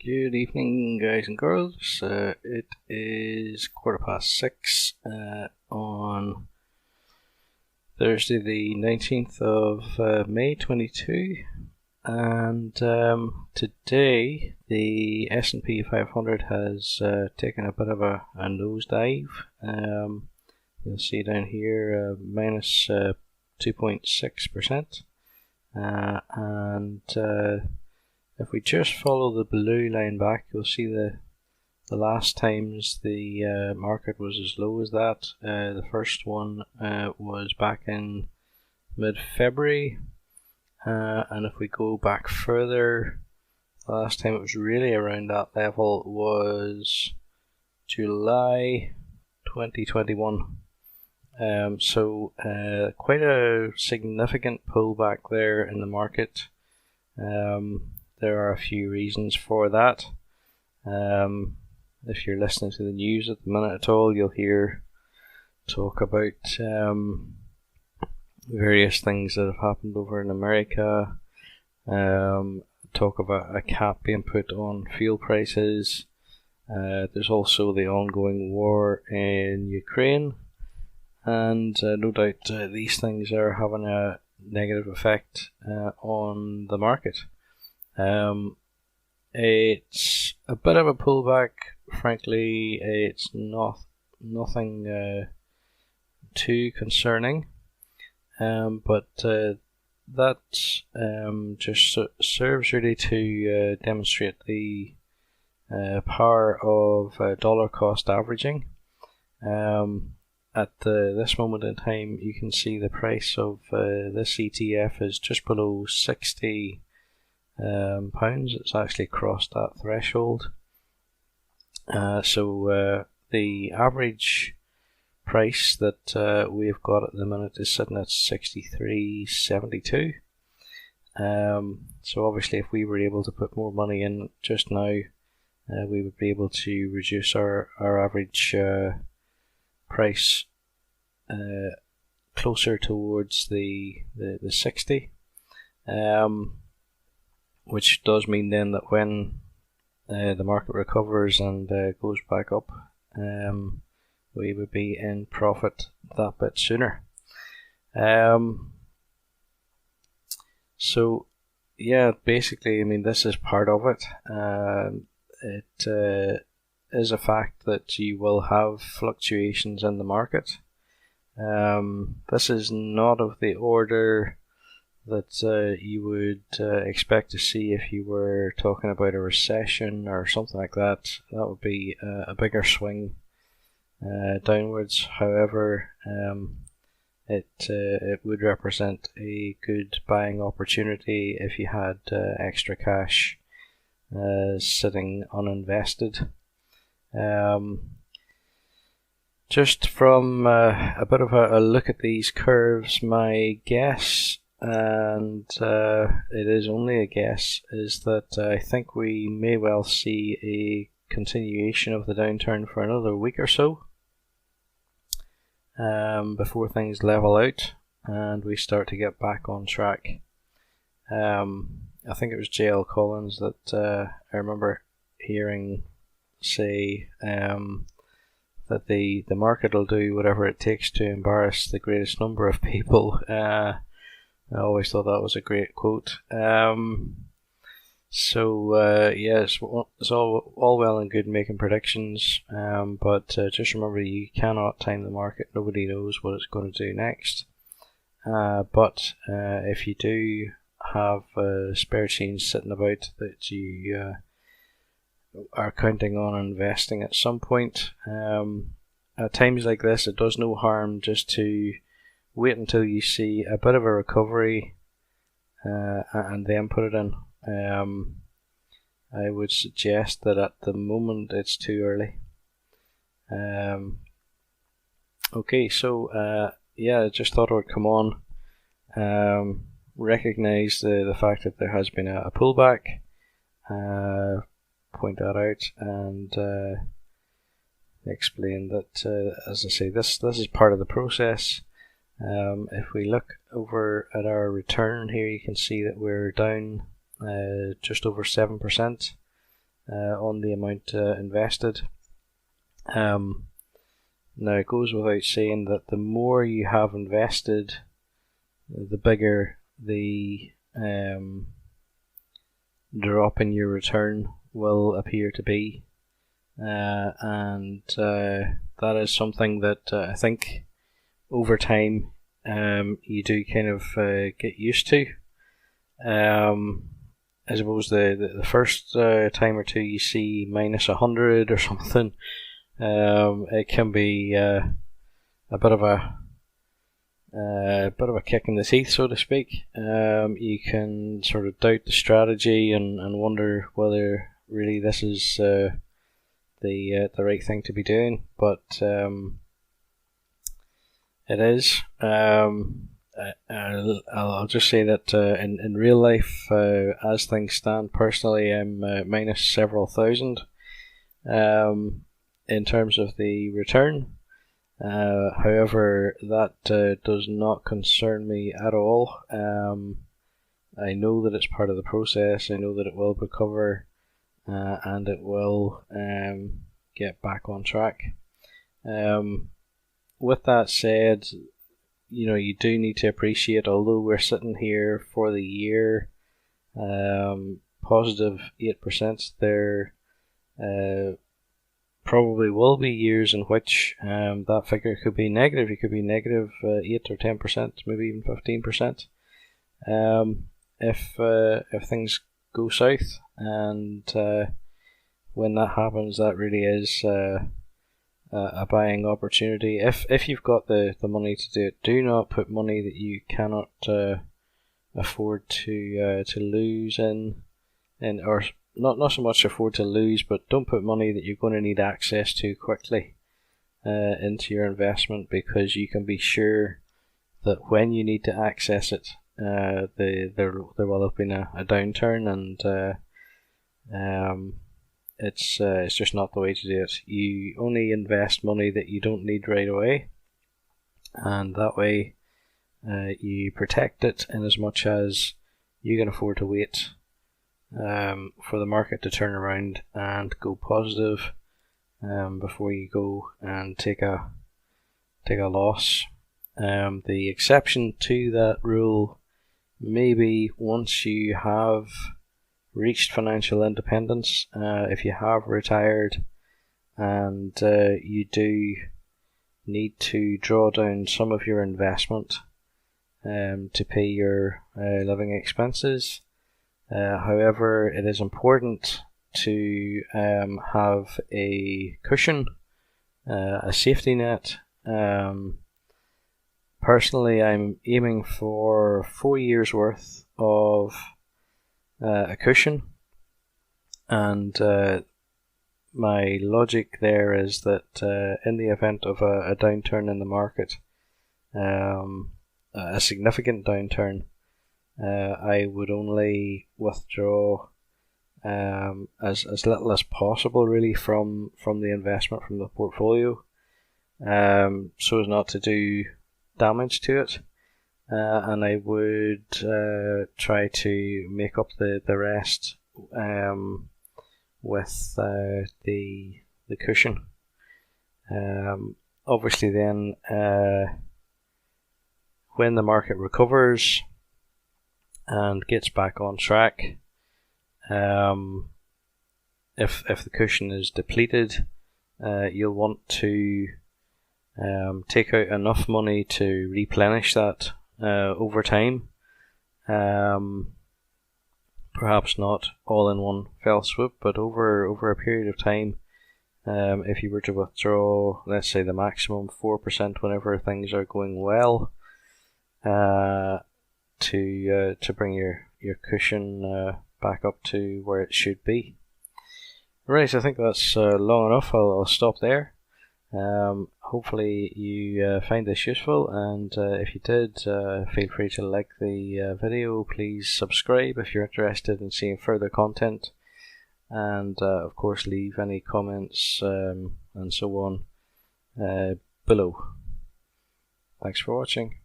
Good evening, guys and girls. It is 6:15 on Thursday, the 19th of May 22, and today the S&P 500 has taken a bit of a nosedive. You'll see down here minus 2.6%, and if we just follow the blue line back, you'll see the last times the market was as low as that. The first one was back in mid-February, and if we go back further, the last time it was really around that level was July 2021. So quite a significant pullback there in the market. There are a few reasons for that. If you're listening to the news at the minute at all, you'll hear talk about various things that have happened over in America. Talk about a cap being put on fuel prices. There's also the ongoing war in Ukraine, and no doubt these things are having a negative effect on the market. It's a bit of a pullback, frankly. It's nothing too concerning, but that just serves really to demonstrate the power of dollar cost averaging. At this moment in time, you can see the price of this ETF is just below 60 pounds. It's actually crossed that threshold. So the average price that we've got at the minute is sitting at 63.72. So obviously, if we were able to put more money in just now, we would be able to reduce our average price closer towards the 60. Which does mean then that when the market recovers and goes back up, we would be in profit that bit sooner. So yeah, basically, I mean, this is part of it. It is a fact that you will have fluctuations in the market. This is not of the order that you would expect to see if you were talking about a recession or something like that. That would be a bigger swing downwards. However, it would represent a good buying opportunity if you had extra cash sitting uninvested. Just from a bit of a look at these curves, my guess, and it is only a guess, is that I think we may well see a continuation of the downturn for another week or so before things level out and we start to get back on track. I think it was J.L. Collins that I remember hearing say that the market will do whatever it takes to embarrass the greatest number of people. I always thought that was a great quote. So yes, it's all well and good making predictions, but just remember, you cannot time the market. Nobody knows what it's going to do next. But if you do have spare change sitting about that you are counting on investing at some point, at times like this, it does no harm just to wait until you see a bit of a recovery and then put it in. I would suggest that at the moment it's too early. Okay, so yeah, I just thought I would come on, recognize the fact that there has been a pullback, point that out, and explain that, as I say, this is part of the process. If we look over at our return here, you can see that we're down just over 7%. on the amount invested. Now it goes without saying that the more you have invested, the bigger the drop in your return will appear to be, and that is something that I think over time you do kind of get used to. I suppose the first time or two you see minus 100 or something, it can be a bit of a kick in the teeth, so to speak. You can sort of doubt the strategy and wonder whether really this is the right thing to be doing, but it is. I'll just say that in real life, as things stand, personally, I'm minus several thousand in terms of the return. However, that does not concern me at all. I know that it's part of the process. I know that it will recover, and it will get back on track. With that said, you do need to appreciate, although we're sitting here for the year positive 8%, there probably will be years in which that figure could be negative. It could be negative 8 or 10%, maybe even 15%. If things go south, and when that happens, that really is a buying opportunity. If you've got the money to do it, do not put money that you cannot afford to lose in, or not so much afford to lose, but don't put money that you're going to need access to quickly into your investment, because you can be sure that when you need to access it, there will have been a downturn, and it's just not the way to do it. You only invest money that you don't need right away, and that way you protect it in as much as you can afford to wait for the market to turn around and go positive before you go and take a loss. The exception to that rule may be once you have reached financial independence, if you have retired and you do need to draw down some of your investment to pay your living expenses. However, it is important to have a cushion, a safety net. Personally, I'm aiming for 4 years worth of a cushion, and my logic there is that in the event of a downturn in the market, a significant downturn, I would only withdraw as little as possible really from the investment, from the portfolio, so as not to do damage to it. And I would try to make up the rest with the cushion. Obviously then, when the market recovers and gets back on track, if the cushion is depleted, you'll want to take out enough money to replenish that over time. Perhaps not all in one fell swoop, but over a period of time. If you were to withdraw, let's say, the maximum 4% whenever things are going well, to bring your cushion back up to where it should be. Right, I think that's long enough. I'll stop there. Hopefully you find this useful, and if you did, feel free to like the video. Please subscribe if you're interested in seeing further content, and of course leave any comments and so on below. Thanks for watching.